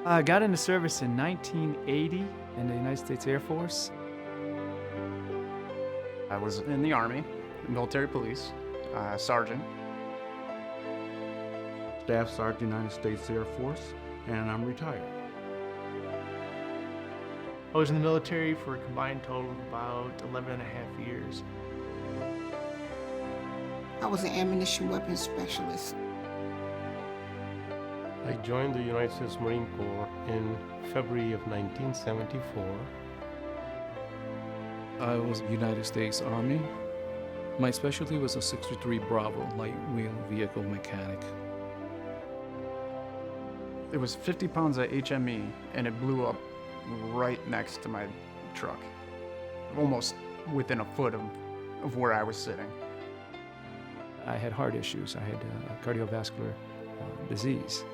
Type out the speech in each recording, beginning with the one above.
I got into service in 1980 in the United States Air Force. I was in the Army, military police, sergeant. Staff Sergeant, United States Air Force, and I'm retired. I was in the military for a combined total of about 11 and a half years. I was an ammunition weapons specialist. I joined the United States Marine Corps in February of 1974. I was United States Army. My specialty was a 63 Bravo light wheel vehicle mechanic. It was 50 pounds of HME, and it blew up right next to my truck, almost within a foot of where I was sitting. I had heart issues. I had cardiovascular disease.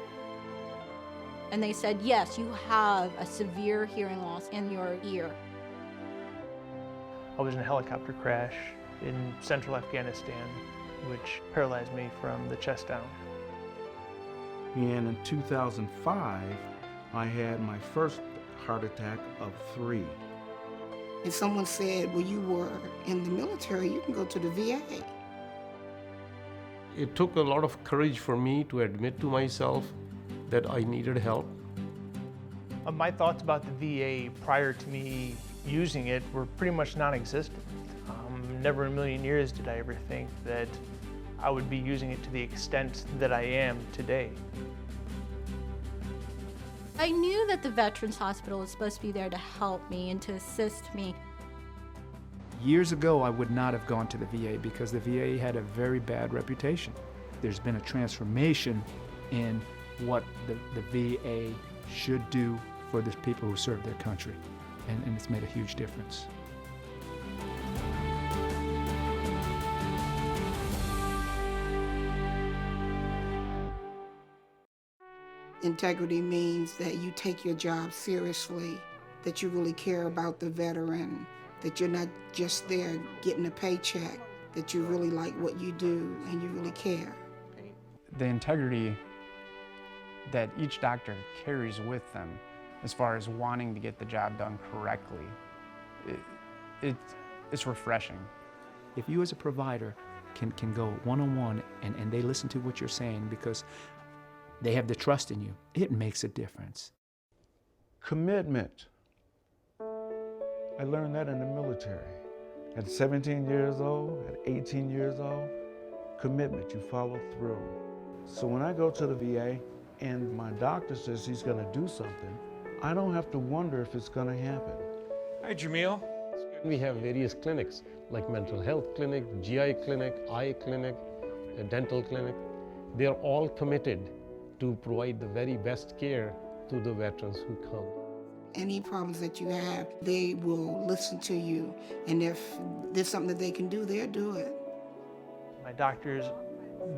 And they said, yes, you have a severe hearing loss in your ear. I was in a helicopter crash in central Afghanistan, which paralyzed me from the chest down. And in 2005, I had my first heart attack of 3. If someone said, well, you were in the military, you can go to the VA. It took a lot of courage for me to admit to myself that I needed help. My thoughts about the VA prior to me using it were pretty much non-existent. Never in a million years did I ever think that I would be using it to the extent that I am today. I knew that the Veterans Hospital was supposed to be there to help me and to assist me. Years ago, I would not have gone to the VA because the VA had a very bad reputation. There's been a transformation in what the VA should do for the people who serve their country, and it's made a huge difference. Integrity means that you take your job seriously, that you really care about the veteran, that you're not just there getting a paycheck, that you really like what you do and you really care. The integrity that each doctor carries with them as far as wanting to get the job done correctly, it's refreshing. If you as a provider can go one-on-one and they listen to what you're saying because they have the trust in you, it makes a difference. Commitment. I learned that in the military. At 17 years old, at 18 years old, commitment, you follow through. So when I go to the VA and my doctor says he's gonna do something, I don't have to wonder if it's gonna happen. Hi, Jamil. We have various clinics like mental health clinic, GI clinic, eye clinic, a dental clinic. They're all committed to provide the very best care to the veterans who come. Any problems that you have, they will listen to you, and if there's something that they can do, they'll do it. My doctors,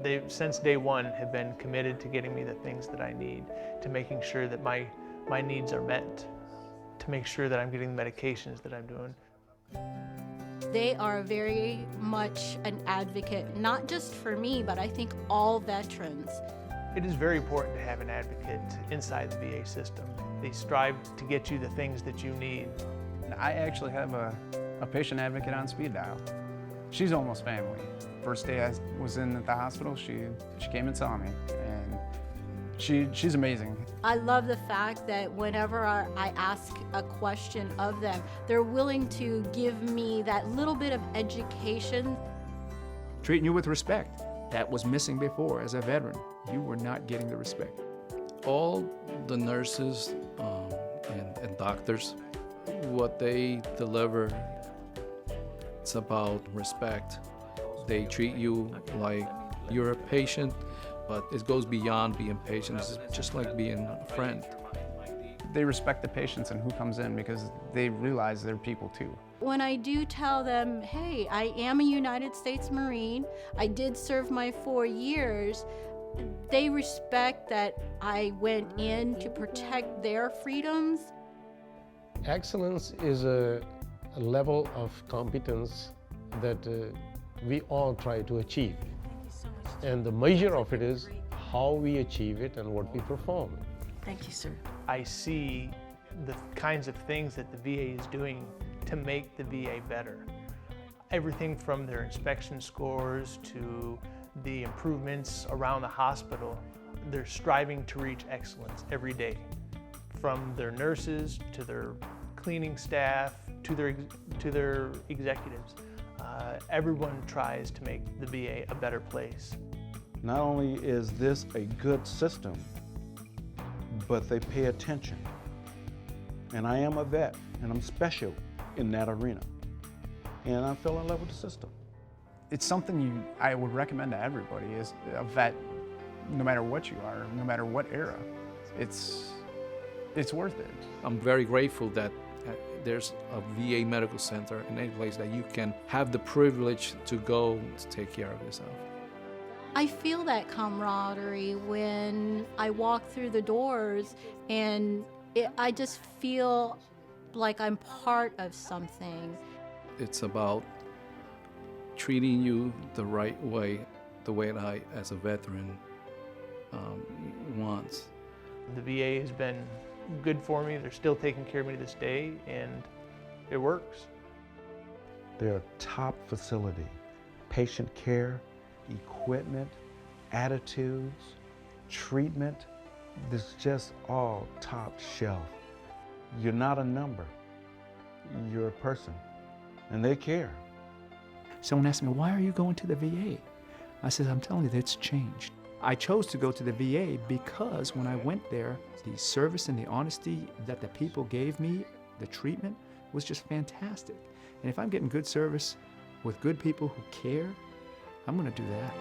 they since day one have been committed to getting me the things that I need, to making sure that my needs are met, to make sure that I'm getting the medications that I'm doing. They are very much an advocate, not just for me, but I think all veterans. It is very important to have an advocate inside the VA system. They strive to get you the things that you need. I actually have a patient advocate on speed dial. She's almost family. First day I was in at the hospital, she came and saw me, and she's amazing. I love the fact that whenever I ask a question of them, they're willing to give me that little bit of education. Treating you with respect. That was missing before as a veteran. You were not getting the respect. All the nurses and doctors, what they deliver, it's about respect. They treat you like you're a patient, but it goes beyond being patient. It's just like being a friend. They respect the patients and who comes in because they realize they're people too. When I do tell them, hey, I am a United States Marine, I did serve my 4 years, they respect that I went in to protect their freedoms. Excellence is a level of competence that we all try to achieve. And the measure of it is how we achieve it and what we perform. Thank you, sir. I see the kinds of things that the VA is doing to make the VA better. Everything from their inspection scores to the improvements around the hospital, they're striving to reach excellence every day. From their nurses to their cleaning staff to their executives. Everyone tries to make the VA a better place. Not only is this a good system, but they pay attention. And I am a vet, and I'm special in that arena. And I fell in love with the system. It's something I would recommend to everybody, is a vet, no matter what you are, no matter what era. It's worth it. I'm very grateful that there's a VA medical center in any place that you can have the privilege to go to take care of yourself. I feel that camaraderie when I walk through the doors, and I just feel like I'm part of something. It's about treating you the right way, the way that I, as a veteran, want. The VA has been good for me. They're still taking care of me to this day, and it works. They're a top facility. Patient care, equipment, attitudes, treatment, this is just all top shelf. You're not a number, you're a person, and they care. Someone asked me, why are you going to the VA? I said, I'm telling you, it's changed. I chose to go to the VA because when I went there, the service and the honesty that the people gave me, the treatment, was just fantastic. And if I'm getting good service with good people who care, I'm going to do that.